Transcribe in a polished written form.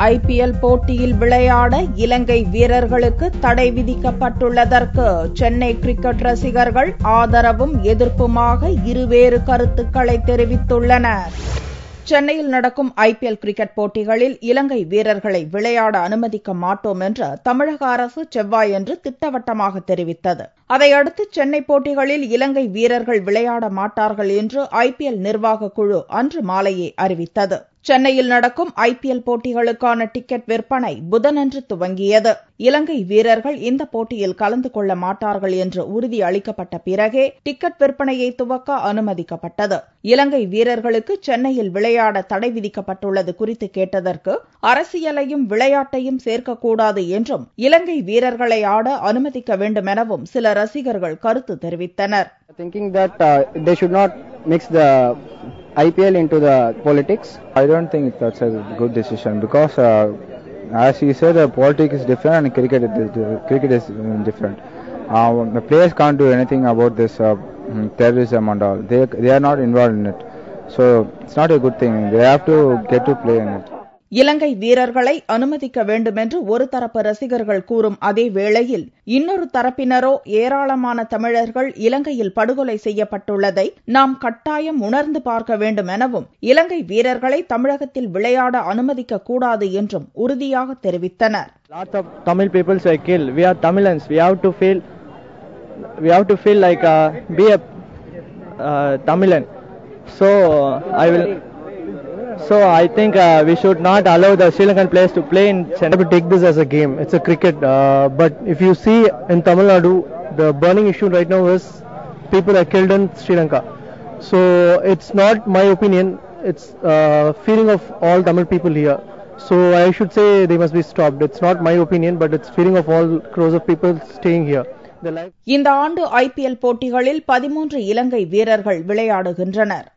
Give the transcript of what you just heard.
IPL போட்டியில் விளையாட இலங்கை வீரர்களுக்கு தடை விதிக்கப்பட்டுள்ளதற்கு சென்னை கிரிக்கெட் ரசிகர்கள் ஆதரவும் எதிர்ப்புமாக இருவேறு கருத்துக்களை தெரிவித்துள்ளனர். சென்னையில் நடக்கும் ஐபிஎல் கிரிக்கெட் போட்டிகளில் இலங்கை வீரர்களை விளையாட அனுமதிக்க மாட்டோம் என்று தமிழக அரசு செவ்வாயன்று திட்டவட்டமாக தெரிவித்தது. அதையடுத்து சென்னை போட்டிகளில் இலங்கை வீரர்கள் விளையாட மாட்டார்கள் என்று ஐபிஎல் நிர்வாக குழு அன்று மாலையே அறிவித்தது. சென்னையில் நடக்கும் ஐபிஎல் போட்டிகளுக்கான டிக்கெட் விற்பனை புதனன்று துவங்கியது. இலங்கை வீரர்கள் இந்த போட்டியில் கலந்து கொள்ள மாட்டார்கள் என்று உறுதி அளிக்கப்பட்ட பிறகே டிக்கெட் விற்பனையை துவக்க அனுமதிக்கப்பட்டது. இலங்கை வீரர்களுக்கு சென்னையில் விளையாட தடை விதிக்கப்பட்டுள்ளது குறித்து கேட்டதற்கு அரசியலையும் விளையாட்டையும் சேர்க்கக்கூடாது என்றும் இலங்கை வீரர்களை ஆட அனுமதிக்க வேண்டும் எனவும் சில ரசிகர்கள் கருத்து தெரிவித்தனர். IPL into the politics. I don't think that's a good decision because as you said, politics is different and cricket is different. The players can't do anything about this terrorism and all. They are not involved in it. So it's not a good thing. They have to get to play in it. இலங்கை வீரர்களை அனுமதிக்க வேண்டும் என்று ஒரு தரப்பு ரசிகர்கள் கூறும் அதே வேளையில் இன்னொரு தரப்பினரோ ஏராளமான தமிழர்கள் இலங்கையில் படுகொலை செய்யப்பட்டுள்ளதை நாம் கட்டாயம் உணர்ந்து பார்க்க வேண்டும் எனவும் இலங்கை வீரர்களை தமிழகத்தில் விளையாட அனுமதிக்க கூடாது என்றும் உறுதியாக தெரிவித்தனர். Lots of Tamil people were killed. We are Tamilans. We have to feel like be a Tamilan. So I think we should not allow the Sri Lankan players to play in Chennai. We have to take this as a game. It's a cricket. But if you see in Tamil Nadu, the burning issue right now is people are killed in Sri Lanka. So it's not my opinion. It's feeling of all Tamil people here. So I should say they must be stopped. It's not my opinion, but it's feeling of all crores of people staying here. இந்த ஆண்டு IPL போட்டிகளில் 13 இலங்கை வீரர்கள் விளையாடுகின்றனர்.